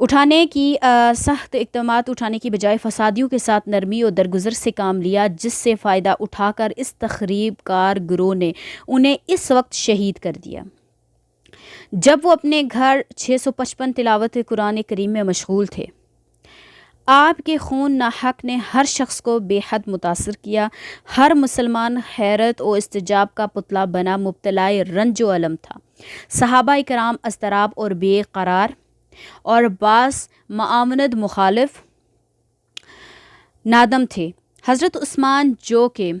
اٹھانے کی سخت اقدامات اٹھانے کی بجائے فسادیوں کے ساتھ نرمی اور درگزر سے کام لیا، جس سے فائدہ اٹھا کر اس تخریب کار گروہ نے انہیں اس وقت شہید کر دیا جب وہ اپنے گھر 655 تلاوت قرآن کریم میں مشغول تھے۔ آپ کے خون ناحق نے ہر شخص کو بے حد متاثر کیا، ہر مسلمان حیرت و استجاب کا پتلا بنا مبتلائے رنج و علم تھا۔ صحابہ کرام اضطراب اور بے قرار اور بعض معاونت مخالف نادم تھے۔ حضرت عثمان جو کہ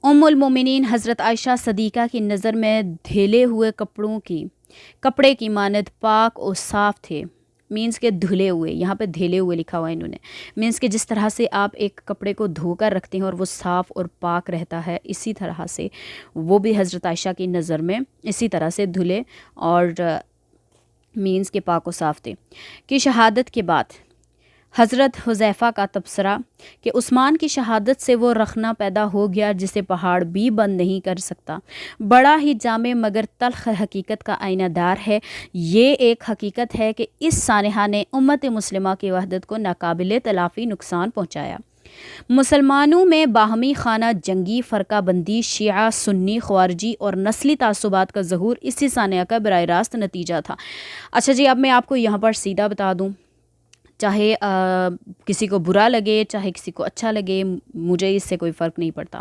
ام المومنین حضرت عائشہ صدیقہ کی نظر میں دھیلے ہوئے کپڑے کی مانند پاک اور صاف تھے، مینس کے دھلے ہوئے، یہاں پہ دھیلے ہوئے لکھا ہوا ہے انہوں نے، مینس کہ جس طرح سے آپ ایک کپڑے کو دھو کر رکھتے ہیں اور وہ صاف اور پاک رہتا ہے، اسی طرح سے وہ بھی حضرت عائشہ کی نظر میں اسی طرح سے دھلے اور مینس کے پاک و صاف تھے کہ شہادت کے بعد حضرت حذیفہ کا تبصرہ کہ عثمان کی شہادت سے وہ رخنہ پیدا ہو گیا جسے پہاڑ بھی بند نہیں کر سکتا، بڑا ہی جامع مگر تلخ حقیقت کا آئینہ دار ہے۔ یہ ایک حقیقت ہے کہ اس سانحہ نے امت مسلمہ کی وحدت کو ناقابل تلافی نقصان پہنچایا۔ مسلمانوں میں باہمی خانہ جنگی، فرقہ بندی، شیعہ، سنی، خوارجی اور نسلی تعصبات کا ظہور اسی سانحہ کا براہ راست نتیجہ تھا۔ اچھا جی، اب میں آپ کو یہاں پر سیدھا بتا دوں، چاہے کسی کو برا لگے چاہے کسی کو اچھا لگے، مجھے اس سے کوئی فرق نہیں پڑتا۔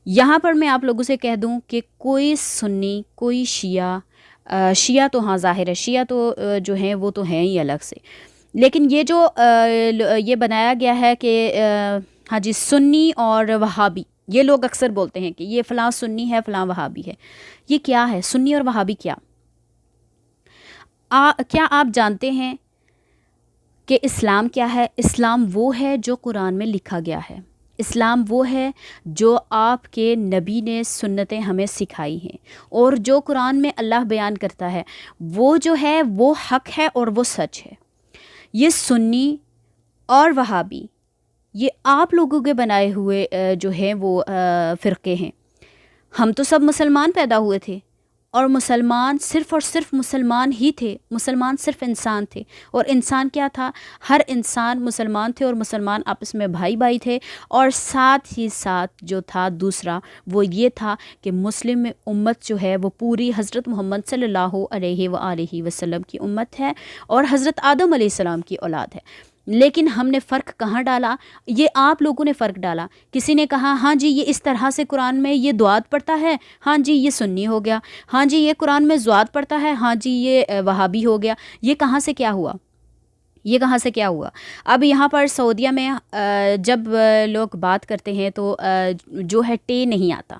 یہاں پر میں آپ لوگوں سے کہہ دوں کہ کوئی سنی، کوئی شیعہ تو ہاں ظاہر ہے، شیعہ تو جو ہیں وہ تو ہیں ہی الگ سے، لیکن یہ جو یہ بنایا گیا ہے کہ ہاں جی سنی اور وہابی، یہ لوگ اکثر بولتے ہیں کہ یہ فلاں سنی ہے فلاں وہابی ہے۔ یہ کیا ہے سنی اور وہابی؟ کیا آپ جانتے ہیں کہ اسلام کیا ہے؟ اسلام وہ ہے جو قرآن میں لکھا گیا ہے، اسلام وہ ہے جو آپ کے نبی نے سنتیں ہمیں سکھائی ہیں، اور جو قرآن میں اللہ بیان کرتا ہے وہ جو ہے وہ حق ہے اور وہ سچ ہے۔ یہ سنی اور وہابی یہ آپ لوگوں کے بنائے ہوئے جو ہیں وہ فرقے ہیں۔ ہم تو سب مسلمان پیدا ہوئے تھے، اور مسلمان صرف اور صرف مسلمان ہی تھے، مسلمان صرف انسان تھے، اور انسان کیا تھا؟ ہر انسان مسلمان تھے، اور مسلمان آپس میں بھائی بھائی تھے، اور ساتھ ہی ساتھ جو تھا دوسرا وہ یہ تھا کہ مسلم امت جو ہے وہ پوری حضرت محمد صلی اللہ علیہ وآلہ وسلم کی امت ہے اور حضرت آدم علیہ السلام کی اولاد ہے۔ لیکن ہم نے فرق کہاں ڈالا؟ یہ آپ لوگوں نے فرق ڈالا۔ کسی نے کہا ہاں جی یہ اس طرح سے قرآن میں یہ دعات پڑھتا ہے، ہاں جی یہ سنی ہو گیا، ہاں جی یہ قرآن میں زوات پڑھتا ہے، ہاں جی یہ وہابی ہو گیا۔ یہ کہاں سے کیا ہوا؟ یہ کہاں سے کیا ہوا؟ اب یہاں پر سعودیہ میں جب لوگ بات کرتے ہیں تو جو ہے ٹے نہیں آتا۔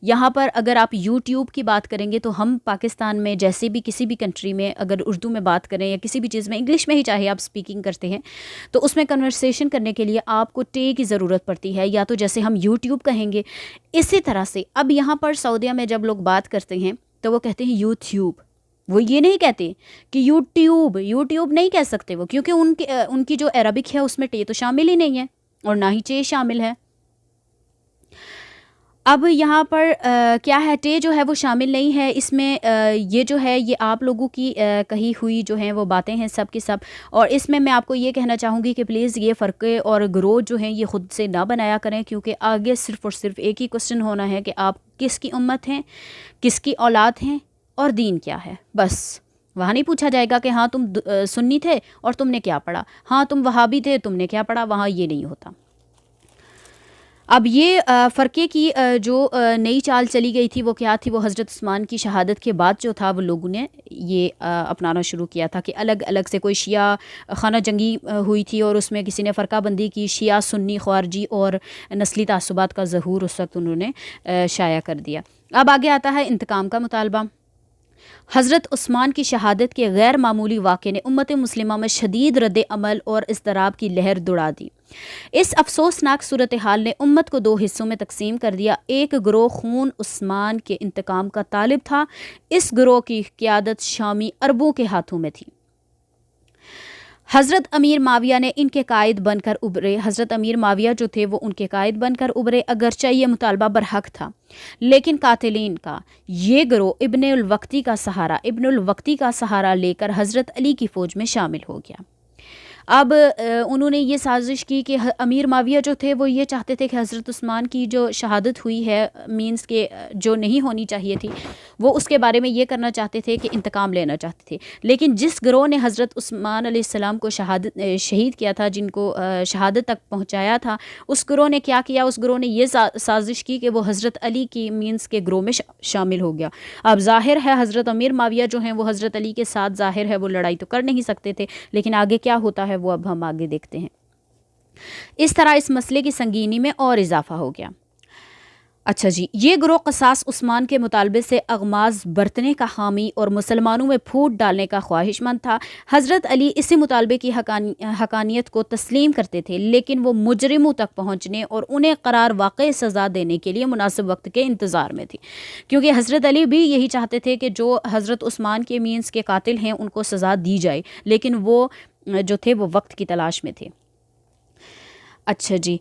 یہاں پر اگر آپ یوٹیوب کی بات کریں گے تو ہم پاکستان میں جیسے بھی کسی بھی کنٹری میں اگر اردو میں بات کریں یا کسی بھی چیز میں، انگلش میں ہی چاہے آپ سپیکنگ کرتے ہیں، تو اس میں کنورسیشن کرنے کے لیے آپ کو ٹے کی ضرورت پڑتی ہے، یا تو جیسے ہم یوٹیوب کہیں گے اسی طرح سے۔ اب یہاں پر سعودیہ میں جب لوگ بات کرتے ہیں تو وہ کہتے ہیں یوٹیوب، وہ یہ نہیں کہتے کہ یوٹیوب نہیں کہہ سکتے وہ، کیونکہ ان کی جو عربک ہے اس میں ٹے تو شامل ہی نہیں ہے اور نہ ہی چے شامل ہے۔ اب یہاں پر کیا ہے، ٹے جو ہے وہ شامل نہیں ہے اس میں۔ یہ جو ہے یہ آپ لوگوں کی کہی ہوئی جو ہیں وہ باتیں ہیں سب کی سب، اور اس میں آپ کو یہ کہنا چاہوں گی کہ پلیز یہ فرقے اور گروہ جو ہیں یہ خود سے نہ بنایا کریں، کیونکہ آگے صرف اور صرف ایک ہی کوسچن ہونا ہے کہ آپ کس کی امت ہیں، کس کی اولاد ہیں اور دین کیا ہے، بس۔ وہاں نہیں پوچھا جائے گا کہ ہاں تم سنی تھے اور تم نے کیا پڑھا، ہاں تم وہابی تھے تم نے کیا پڑھا، وہاں یہ نہیں ہوتا۔ اب یہ فرقے کی جو نئی چال چلی گئی تھی وہ کیا تھی؟ وہ حضرت عثمان کی شہادت کے بعد جو تھا وہ لوگوں نے یہ اپنانا شروع کیا تھا کہ الگ الگ سے کوئی شیعہ خانہ جنگی ہوئی تھی اور اس میں کسی نے فرقہ بندی کی، شیعہ، سنی، خوارجی اور نسلی تعصبات کا ظہور اس وقت انہوں نے شائع کر دیا۔ اب آگے آتا ہے انتقام کا مطالبہ۔ حضرت عثمان کی شہادت کے غیر معمولی واقعے نے امت مسلمہ میں شدید رد عمل اور اضطراب کی لہر دوڑا دی۔ اس افسوسناک صورتحال نے امت کو دو حصوں میں تقسیم کر دیا۔ ایک گروہ خون عثمان کے انتقام کا طالب تھا، اس گروہ کی قیادت شامی عربوں کے ہاتھوں میں تھی۔ حضرت امیر معاویہ نے ان کے قائد بن کر ابھرے. حضرت امیر معاویہ جو تھے وہ ان کے قائد بن کر ابھرے. اگرچہ یہ مطالبہ برحق تھا لیکن قاتلین کا یہ گروہ ابن الوقتی کا سہارا لے کر حضرت علی کی فوج میں شامل ہو گیا. اب انہوں نے یہ سازش کی کہ امیر معاویہ جو تھے وہ یہ چاہتے تھے کہ حضرت عثمان کی جو شہادت ہوئی ہے مینس کہ جو نہیں ہونی چاہیے تھی وہ اس کے بارے میں یہ کرنا چاہتے تھے کہ انتقام لینا چاہتے تھے. لیکن جس گروہ نے حضرت عثمان علیہ السلام کو شہید کیا تھا, جن کو شہادت تک پہنچایا تھا, اس گروہ نے کیا کیا؟ اس گروہ نے یہ سازش کی کہ وہ حضرت علی کی مینس کے گروہ میں شامل ہو گیا. اب ظاہر ہے حضرت امیر معاویہ جو ہیں وہ حضرت علی کے ساتھ ظاہر ہے وہ لڑائی تو کر نہیں سکتے تھے, لیکن آگے کیا ہوتا ہے وہ اب ہم آگے دیکھتے ہیں. اس طرح اس مسئلے کی سنگینی میں اور اضافہ ہو گیا. اچھا جی, یہ گروہ قصاص عثمان کے مطالبے سے اغماض برتنے کا حامی اور مسلمانوں میں پھوٹ ڈالنے کا خواہش مند تھا. حضرت علی اسی مطالبے کی حقانیت کو تسلیم کرتے تھے, لیکن وہ مجرموں تک پہنچنے اور انہیں قرار واقع سزا دینے کے لیے مناسب وقت کے انتظار میں تھی, کیونکہ حضرت علی بھی یہی چاہتے تھے کہ جو حضرت عثمان کے مینس کے قاتل ہیں ان کو سزا دی جائے, لیکن وہ جو تھے وہ وقت کی تلاش میں تھے. اچھا جی,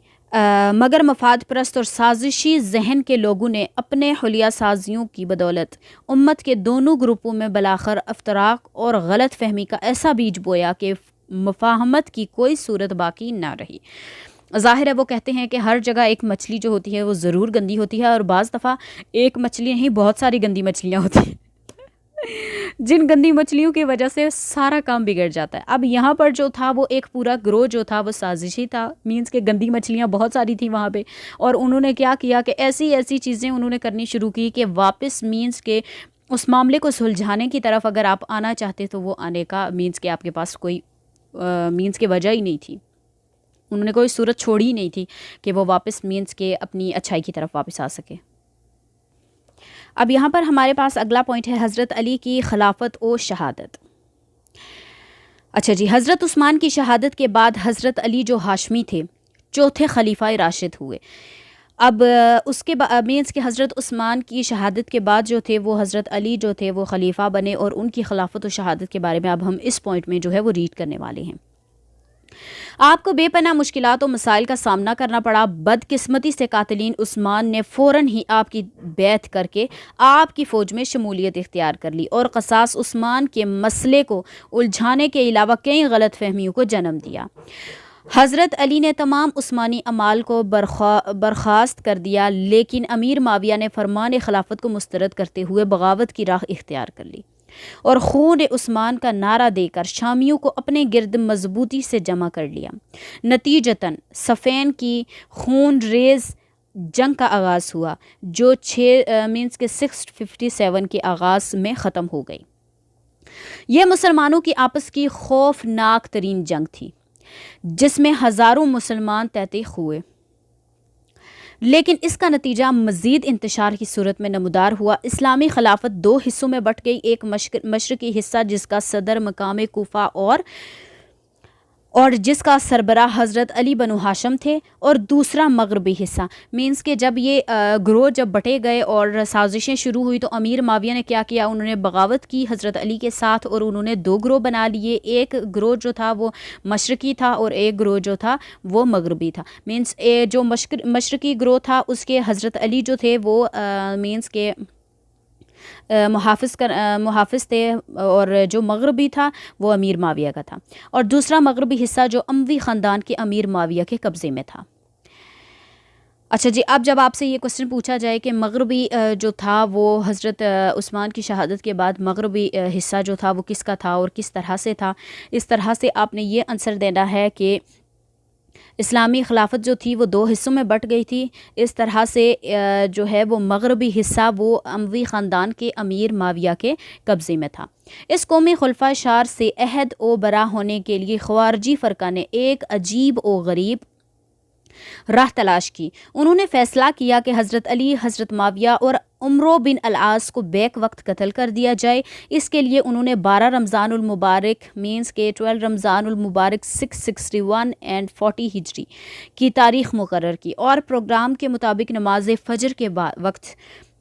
مگر مفاد پرست اور سازشی ذہن کے لوگوں نے اپنے حلیہ سازیوں کی بدولت امت کے دونوں گروپوں میں بلاخر افتراق اور غلط فہمی کا ایسا بیج بویا کہ مفاہمت کی کوئی صورت باقی نہ رہی. ظاہر ہے وہ کہتے ہیں کہ ہر جگہ ایک مچھلی جو ہوتی ہے وہ ضرور گندی ہوتی ہے, اور بعض دفعہ ایک مچھلی نہیں بہت ساری گندی مچھلیاں ہوتی ہیں جن گندی مچھلیوں کی وجہ سے سارا کام بگڑ جاتا ہے. اب یہاں پر جو تھا وہ ایک پورا گروہ جو تھا وہ سازشی تھا, مینس کہ گندی مچھلیاں بہت ساری تھیں وہاں پہ, اور انہوں نے کیا کیا کہ ایسی چیزیں انہوں نے کرنی شروع کی کہ واپس مینس کہ اس معاملے کو سلجھانے کی طرف اگر آپ آنا چاہتے تو وہ آنے کا مینس کہ آپ کے پاس کوئی مینس کی وجہ ہی نہیں تھی. انہوں نے کوئی صورت چھوڑی ہی نہیں تھی کہ وہ واپس مینس کے اپنی اچھائی کی طرف واپس آ سکے. اب یہاں پر ہمارے پاس اگلا پوائنٹ ہے حضرت علی کی خلافت و شہادت. اچھا جی, حضرت عثمان کی شہادت کے بعد حضرت علی جو ہاشمی تھے چوتھے خلیفہ راشد ہوئے. اب اس کے مینس کہ حضرت عثمان کی شہادت کے بعد جو تھے وہ حضرت علی جو تھے وہ خلیفہ بنے, اور ان کی خلافت و شہادت کے بارے میں اب ہم اس پوائنٹ میں جو ہے وہ ریڈ کرنے والے ہیں. آپ کو بے پناہ مشکلات و مسائل کا سامنا کرنا پڑا. بدقسمتی سے قاتلین عثمان نے فوراً ہی آپ کی بیعت کر کے آپ کی فوج میں شمولیت اختیار کر لی, اور قصاص عثمان کے مسئلے کو الجھانے کے علاوہ کئی غلط فہمیوں کو جنم دیا. حضرت علی نے تمام عثمانی اعمال کو برخاست کر دیا, لیکن امیر معاویہ نے فرمان خلافت کو مسترد کرتے ہوئے بغاوت کی راہ اختیار کر لی اور خون عثمان کا نعرہ دے کر شامیوں کو اپنے گرد مضبوطی سے جمع کر لیا. نتیجتاً صفین کی خون ریز جنگ کا آغاز ہوا جو 657 کے آغاز میں ختم ہو گئی. یہ مسلمانوں کی آپس کی خوفناک ترین جنگ تھی جس میں ہزاروں مسلمان تحقیق ہوئے, لیکن اس کا نتیجہ مزید انتشار کی صورت میں نمودار ہوا. اسلامی خلافت دو حصوں میں بٹ گئی, ایک مشرقی حصہ جس کا صدر مقام کوفہ اور جس کا سربراہ حضرت علی بنو ہاشم تھے, اور دوسرا مغربی حصہ. مینس کہ جب یہ گروہ جب بٹے گئے اور سازشیں شروع ہوئی تو امیر معاویہ نے کیا کیا, انہوں نے بغاوت کی حضرت علی کے ساتھ, اور انہوں نے دو گروہ بنا لیے. ایک گروہ جو تھا وہ مشرقی تھا اور ایک گروہ جو تھا وہ مغربی تھا. مینس جو مشرقی گروہ تھا اس کے حضرت علی جو تھے وہ مینس کے محافظ تھے, اور جو مغربی تھا وہ امیر معاویہ کا تھا, اور دوسرا مغربی حصہ جو اموی خاندان کے امیر معاویہ کے قبضے میں تھا. اچھا جی, اب جب آپ سے یہ کوسچن پوچھا جائے کہ مغربی جو تھا وہ حضرت عثمان کی شہادت کے بعد مغربی حصہ جو تھا وہ کس کا تھا اور کس طرح سے تھا, اس طرح سے آپ نے یہ آنسر دینا ہے کہ اسلامی خلافت جو تھی وہ دو حصوں میں بٹ گئی تھی. اس طرح سے جو ہے وہ مغربی حصہ وہ اموی خاندان کے امیر معاویہ کے قبضے میں تھا. اس قومی خلفۂ شار سے عہد و برا ہونے کے لیے خوارجی فرقہ نے ایک عجیب و غریب راہ تلاش کی. انہوں نے فیصلہ کیا کہ حضرت علی, حضرت معاویہ اور عمرو بن العاص کو بیک وقت قتل کر دیا جائے. اس کے لیے انہوں نے 12 رمضان المبارک مینس کے 12 رمضان المبارک 661 اینڈ 40 ہجری کی تاریخ مقرر کی, اور پروگرام کے مطابق نماز فجر کے وقت